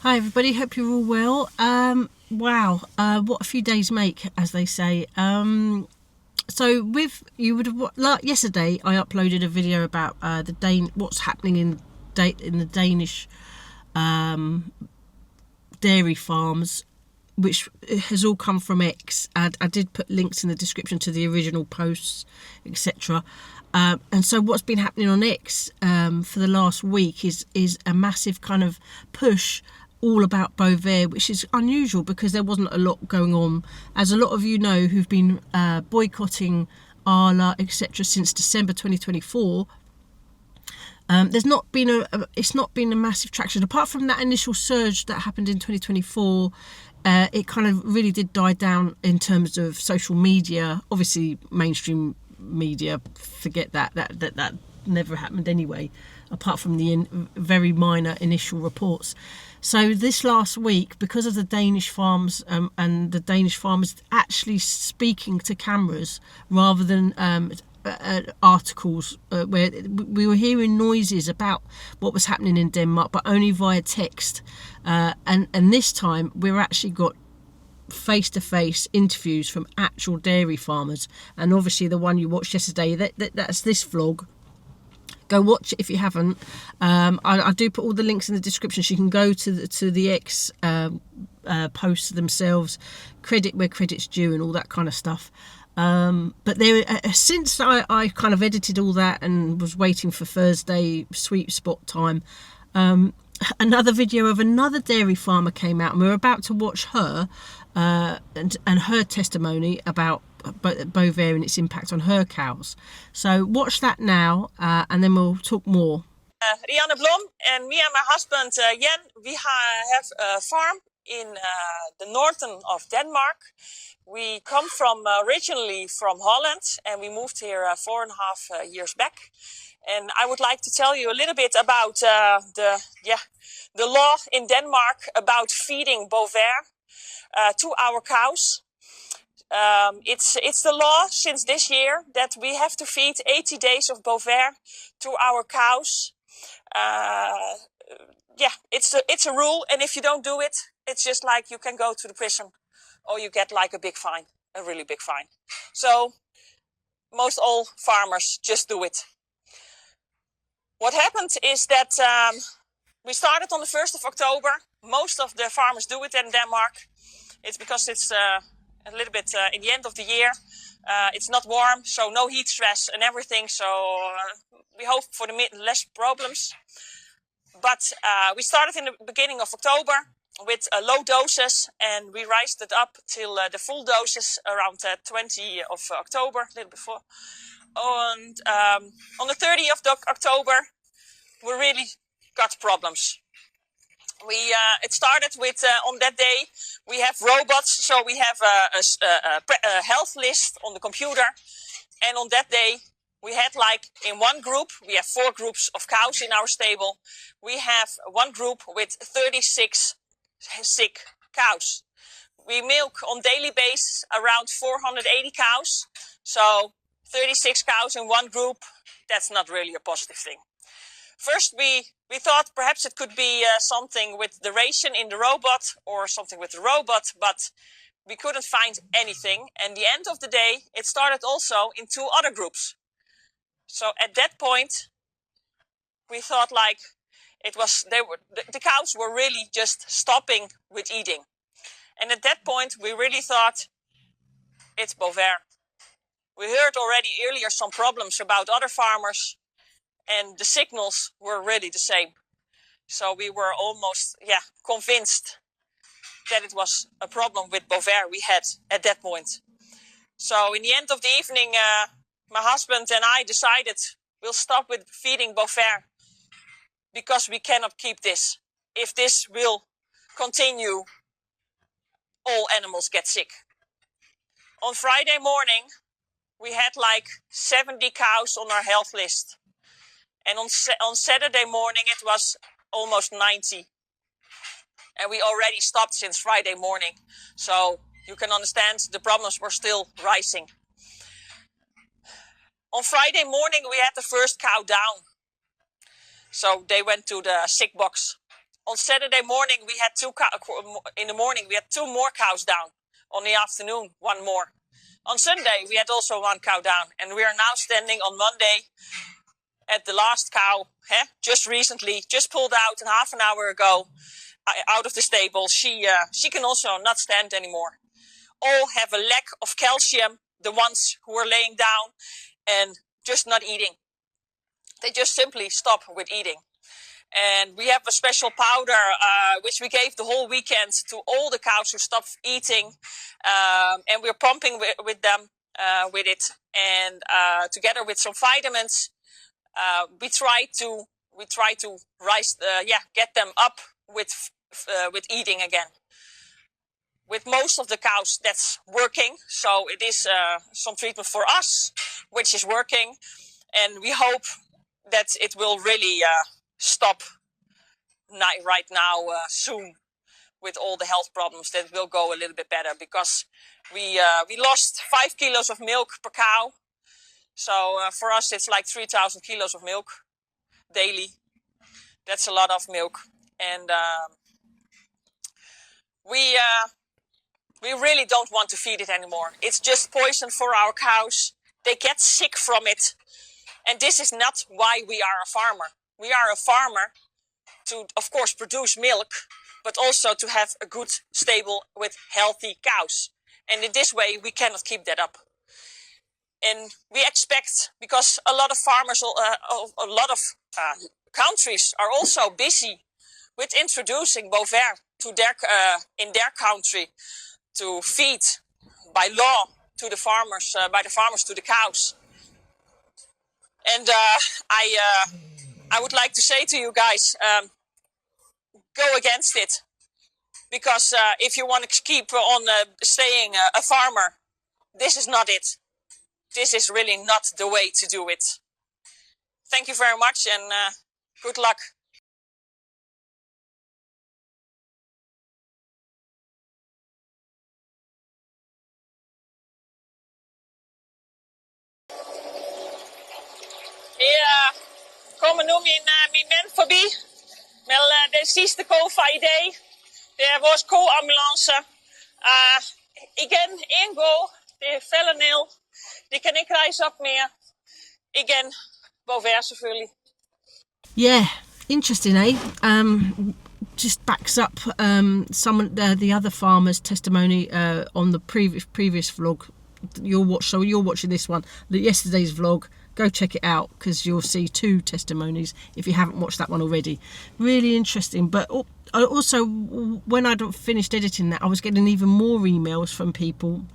Hi everybody, hope you're all well. Wow, what a few days make, as they say. So with you would have like yesterday, I uploaded a video about what's happening in the Danish dairy farms, which has all come from X. I did put links in the description to the original posts, etc. And so what's been happening on X for the last week is a massive kind of push all about Bovaer, which is unusual because there wasn't a lot going on, as a lot of you know who've been boycotting Arla, etc. since December 2024. There's not been it's not been a massive traction apart from that initial surge that happened in 2024. It kind of really did die down in terms of social media. Obviously, mainstream media, forget that never happened anyway, apart from the very minor initial reports. So this last week, because of the Danish farms and the Danish farmers actually speaking to cameras rather than articles where we were hearing noises about what was happening in Denmark, but only via text. And this time we've actually got face-to-face interviews from actual dairy farmers, and obviously the one you watched yesterday, that's this vlog. Go watch it if you haven't. I do put all the links in the description, so you can go to the X posts themselves, credit where credit's due, and all that kind of stuff. But there, since I kind of edited all that and was waiting for Thursday sweet spot time, another video of another dairy farmer came out, and we were about to watch her and her testimony about Bovaer and its impact on her cows. So watch that now, and then we'll talk more. Rianne Blom and me and my husband Jan, we have a farm in the northern of Denmark. We come from originally from Holland, and we moved here 4.5 years back. And I would like to tell you a little bit about the law in Denmark about feeding Bovaer to our cows. It's the law since this year that we have to feed 80 days of Bovaer to our cows. It's a rule, and if you don't do it, it's just like you can go to the prison, or you get like a big fine, a really big fine. So most all farmers just do it. What happened is that we started on the 1st of October. Most of the farmers do it in Denmark. It's because it's a little bit in the end of the year. It's not warm, so no heat stress and everything. So we hope for the less problems. But we started in the beginning of October with low doses, and we raised it up till the full doses around 20 of October, a little before. And on the 30th of October, we really got problems. It started with on that day we have robots, so we have a health list on the computer, and on that day we had like in one group, we have 4 groups of cows in our stable. We have one group with 36 sick cows. We milk on daily basis around 480 cows, so 36 cows in one group, that's not really a positive thing. First, we thought perhaps it could be something with the ration in the robot or something with the robot, but we couldn't find anything. And the end of the day, it started also in 2 other groups. So at that point, we thought like the cows were really just stopping with eating. And at that point, we really thought it's Bovaer. We heard already earlier some problems about other farmers, and the signals were really the same. So we were almost convinced that it was a problem with Bovaer we had at that point. So in the end of the evening, my husband and I decided we'll stop with feeding Bovaer, because we cannot keep this. If this will continue, all animals get sick. On Friday morning, we had like 70 cows on our health list. And on Saturday morning, it was almost 90. And we already stopped since Friday morning. So you can understand the problems were still rising. On Friday morning, we had the first cow down. So they went to the sick box. On Saturday morning, we had in the morning, we had 2 more cows down. On the afternoon, 1 more. On Sunday, we had also 1 cow down. And we are now standing on Monday at the last cow, just recently, just pulled out half an hour ago, out of the stable. She can also not stand anymore. All have a lack of calcium, the ones who are laying down and just not eating. They just simply stop with eating. And we have a special powder, which we gave the whole weekend to all the cows who stopped eating. And we're pumping with them with it. And together with some vitamins, we try to get them up with eating again. With most of the cows, that's working. So it is some treatment for us, which is working. And we hope that it will really stop right now soon with all the health problems. That will go a little bit better, because we lost 5 kilos of milk per cow. So for us, it's like 3,000 kilos of milk daily. That's a lot of milk. And we really don't want to feed it anymore. It's just poison for our cows. They get sick from it. And this is not why we are a farmer. We are a farmer to, of course, produce milk, but also to have a good stable with healthy cows. And in this way, we cannot keep that up. And we expect, because a lot of farmers, a lot of countries are also busy with introducing Bovaer to in their country to feed by law to the farmers, by the farmers to the cows. And I would like to say to you guys, go against it. Because if you want to keep on staying a farmer, this is not it. This is really not the way to do it. Thank you very much, and good luck. Hier komen nu min mand forbi med den sidste COP30. Det er vores co-ambulance. Igen, één go. Det er fælder ned. De kan ikke rejse op mere. Igen, Bovaer selvfølgelig. Yeah, interesting, eh? Just backs up the other farmer's testimony on the previous vlog. So you're watching this one, yesterday's vlog. Go check it out, because you'll see 2 testimonies if you haven't watched that one already. Really interesting. But also, when I'd finished editing that, I was getting even more emails from people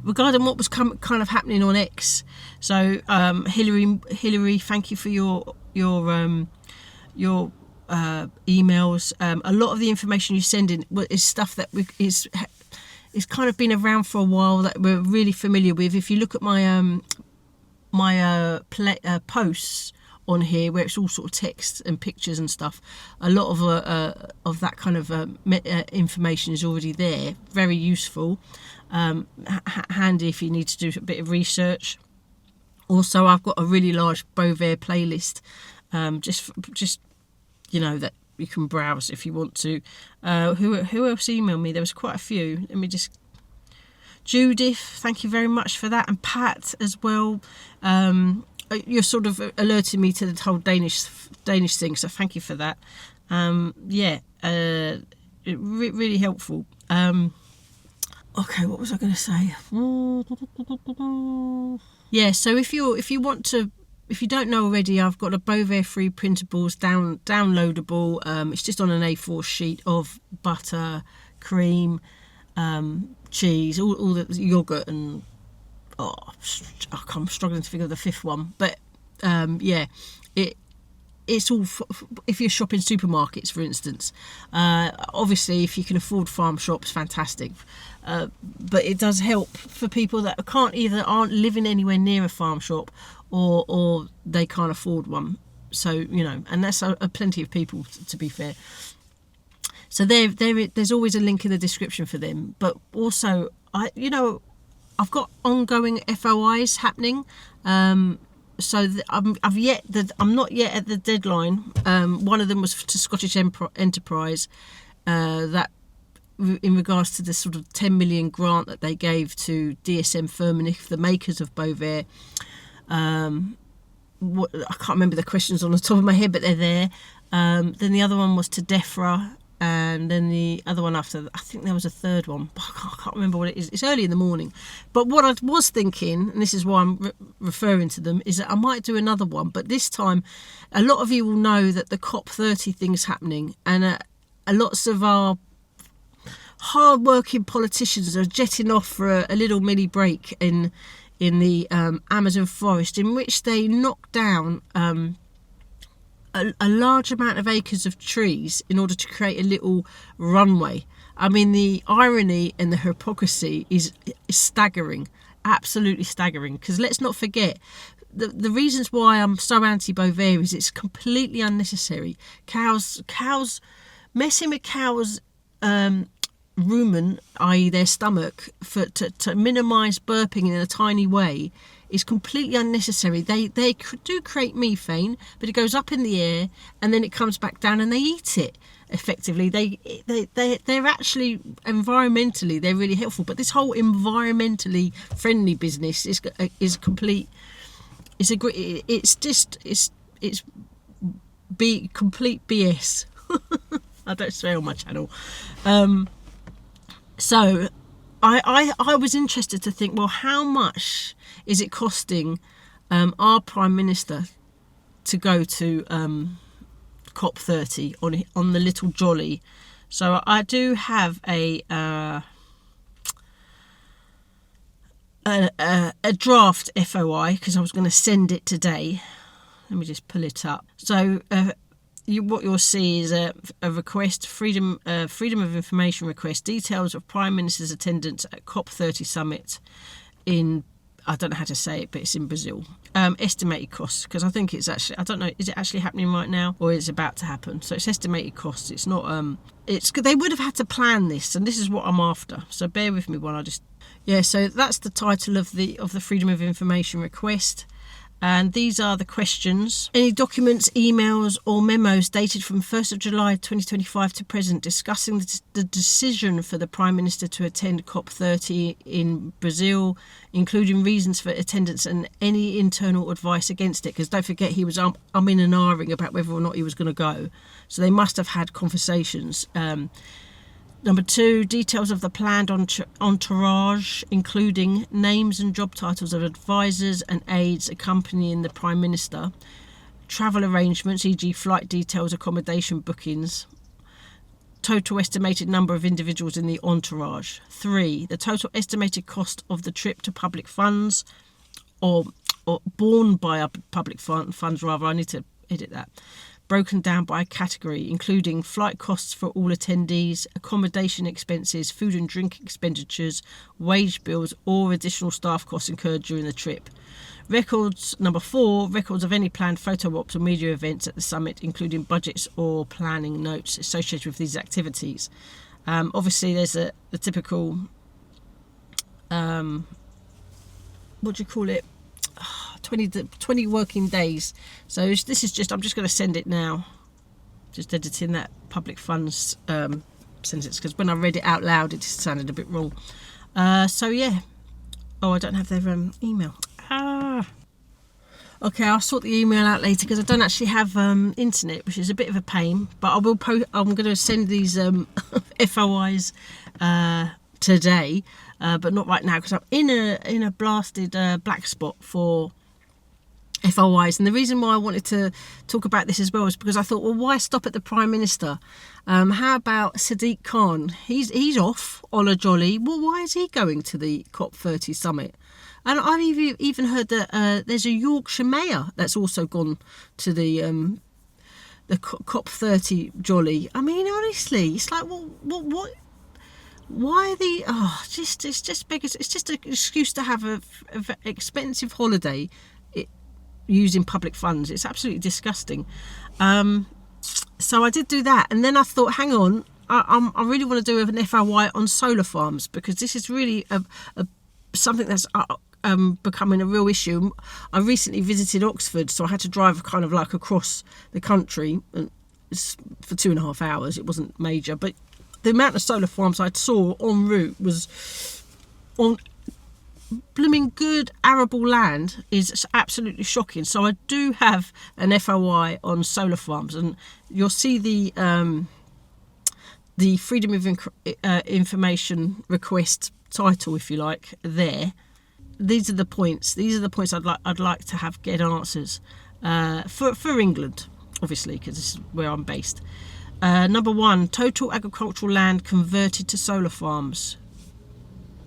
regarding what was kind of happening on X. So Hillary, thank you for your emails. A lot of the information you send in is stuff that is kind of been around for a while, that we're really familiar with. If you look at my posts on here, where it's all sort of text and pictures and stuff, a lot of that kind of information is already there. Very useful, handy if you need to do a bit of research. Also, I've got a really large Bovaer playlist, just that you can browse if you want to. Who else emailed me? There was quite a few. Let me just. Judith, thank you very much for that, and Pat as well. You're sort of alerting me to the whole Danish thing, so thank you for that. Really helpful. Okay, what was I going to say? Yeah, so if you don't know already, I've got a Bovaer free printables downloadable. It's just on an A4 sheet of butter, cream, cheese, all the yogurt, and I'm struggling to figure out the 5th one. But it's all if you're shopping supermarkets, for instance. Obviously, if you can afford farm shops, fantastic. But it does help for people that aren't living anywhere near a farm shop, or they can't afford one. So and that's plenty of people, to be fair. So there's always a link in the description for them. But also, I've got ongoing FOIs happening. I'm not yet at the deadline. One of them was to Scottish Enterprise, that in regards to the sort of 10 million grant that they gave to dsm-firmenich, the makers of Bovaer. I can't remember the questions on the top of my head, but they're there. Then the other one was to DEFRA, and then the other one after, I think there was a third one, but I can't remember what it is. It's early in the morning. But what I was thinking, and this is why I'm referring to them, is that I might do another one, but this time a lot of you will know that the COP30 thing's happening, and lots of our hard-working politicians are jetting off for a little mini break in the Amazon forest, in which they knock down a large amount of acres of trees in order to create a little runway. I mean, the irony and the hypocrisy is staggering, absolutely staggering, because let's not forget, the reasons why I'm so anti-Bovaer is it's completely unnecessary. Messing with cows' rumen, i.e. their stomach, to minimise burping in a tiny way is completely unnecessary. They do create methane, but it goes up in the air and then it comes back down, and they eat it effectively. They're actually environmentally they're really helpful, but this whole environmentally friendly business is complete. It's complete BS. I don't swear on my channel. So I was interested to think, well, how much is it costing our Prime Minister to go to COP30 on the little jolly? So I do have a draft FOI, because I was going to send it today. Let me just pull it up. So what you'll see is a request, freedom of information request, details of Prime Minister's attendance at COP30 summit in, I don't know how to say it, but it's in Brazil. Estimated costs, because I think it's actually, I don't know, is it actually happening right now or is it about to happen? So it's estimated costs. It's not, they would have had to plan this, and this is what I'm after. So bear with me while I just, so that's the title of the freedom of information request. And these are the questions. Any documents, emails or memos dated from 1st of July 2025 to present discussing the decision for the Prime Minister to attend COP30 in Brazil, including reasons for attendance and any internal advice against it. Because don't forget, he was umming and ahhing about whether or not he was going to go. So they must have had conversations. Number 2, details of the planned entourage, including names and job titles of advisors and aides accompanying the Prime Minister, travel arrangements, e.g. flight details, accommodation bookings, total estimated number of individuals in the entourage. 3, the total estimated cost of the trip to public funds, or borne by public funds rather, I need to edit that. Broken down by category, including flight costs for all attendees, accommodation expenses, food and drink expenditures, wage bills, or additional staff costs incurred during the trip. Records, number 4, records of any planned photo ops or media events at the summit, including budgets or planning notes associated with these activities. Obviously, there's the typical, what do you call it? 20 working days. So this is just, I'm just going to send it now. Just editing that public funds sentence, because when I read it out loud, it just sounded a bit wrong. So yeah. Oh, I don't have their email. Okay, I'll sort the email out later, because I don't actually have internet, which is a bit of a pain. But I will I'm going to send these FOIs today. But not right now, because I'm in a blasted black spot for FOIs. And the reason why I wanted to talk about this as well is because I thought, well, why stop at the Prime Minister? How about Sadiq Khan? He's off on a jolly. Well, why is he going to the COP30 summit? And I've even heard that there's a Yorkshire mayor that's also gone to the COP30 jolly. I mean, honestly, it's like, well, what? Why are the it's just beggars. It's just an excuse to have a expensive holiday using public funds. It's absolutely disgusting. So I did do that, and then I thought, hang on, I really want to do an FOI on solar farms, because this is really something that's becoming a real issue. I recently visited Oxford, so I had to drive kind of like across the country for 2.5 hours. It wasn't major, but the amount of solar farms I saw en route was on blooming good arable land is absolutely shocking. So I do have an FOI on solar farms, and you'll see the Freedom of Information request title, if you like, there. These are the points. I'd like to get answers for England, obviously, because this is where I'm based. Number 1, total agricultural land converted to solar farms.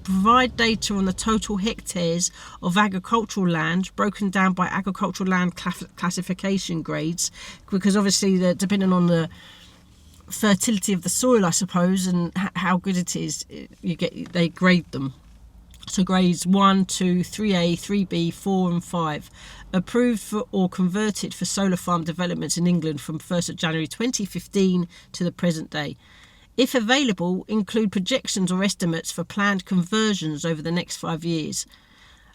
Provide data on the total hectares of agricultural land broken down by agricultural land classification grades, because obviously depending on the fertility of the soil, I suppose, and how good it is, they grade them. So grades 1, 2, 3A, 3B, 4 and 5. Approved for or converted for solar farm developments in England from 1st of January 2015 to the present day. If available, include projections or estimates for planned conversions over the next 5 years.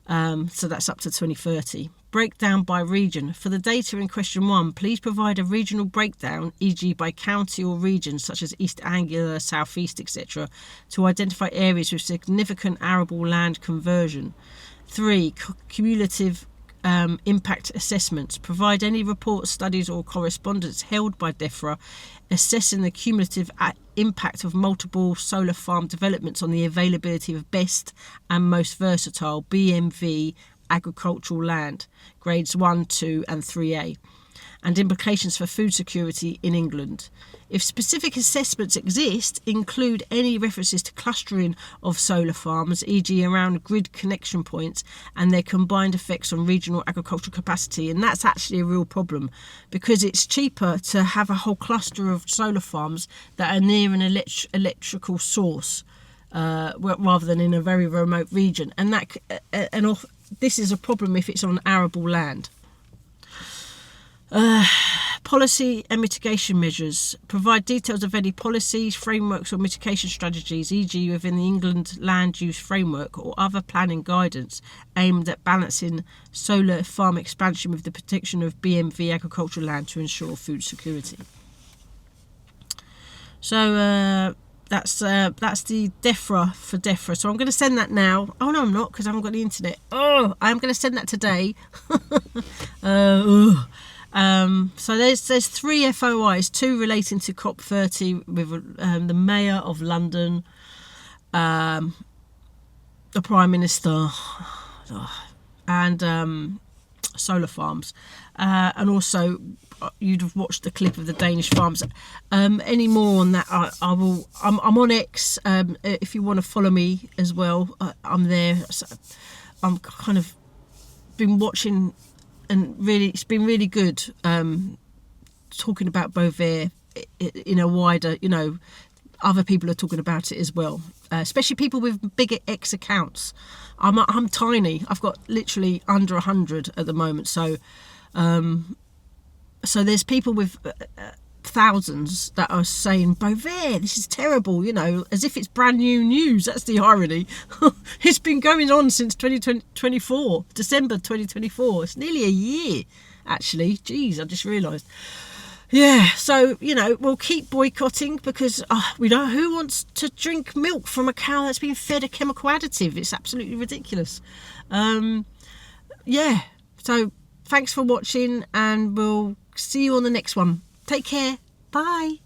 So that's up to 2030. Breakdown by region. For the data in question 1, please provide a regional breakdown, e.g. by county or region, such as East Anglia, South East, etc., to identify areas with significant arable land conversion. 3. Cumulative impact assessments. Provide any reports, studies or correspondence held by DEFRA assessing the cumulative impact of multiple solar farm developments on the availability of best and most versatile BMV agricultural land, grades 1, 2 and 3A, and implications for food security in England. If specific assessments exist, include any references to clustering of solar farms, e.g. around grid connection points, and their combined effects on regional agricultural capacity. And that's actually a real problem, because it's cheaper to have a whole cluster of solar farms that are near an electrical source rather than in a very remote region. And this is a problem if it's on arable land. Policy and mitigation measures. Provide details of any policies, frameworks or mitigation strategies, e.g. within the England Land Use Framework or other planning guidance aimed at balancing solar farm expansion with the protection of BMV agricultural land to ensure food security. So that's the DEFRA for DEFRA. So I'm going to send that now. Oh no, I'm not, because I haven't got the internet. Oh, I'm going to send that today. So there's 3 FOIs, 2 relating to COP30 with the Mayor of London, the Prime Minister, and solar farms, and also you'd have watched the clip of the Danish farms. Any more on that, I will. I'm on X. If you want to follow me as well, I'm there. So I'm kind of been watching. And really, it's been really good talking about Bovaer in a wider, other people are talking about it as well, especially people with bigger X accounts. I'm tiny. I've got literally under 100 at the moment. So there's people with thousands that are saying, Bovaer, this is terrible, as if it's brand new news. That's the irony. It's been going on since 2024, December 2024. It's nearly a year, actually. Jeez, I just realised. Yeah, so, we'll keep boycotting, because we know who wants to drink milk from a cow that's been fed a chemical additive. It's absolutely ridiculous. Yeah, so thanks for watching, and we'll see you on the next one. Take care. Bye.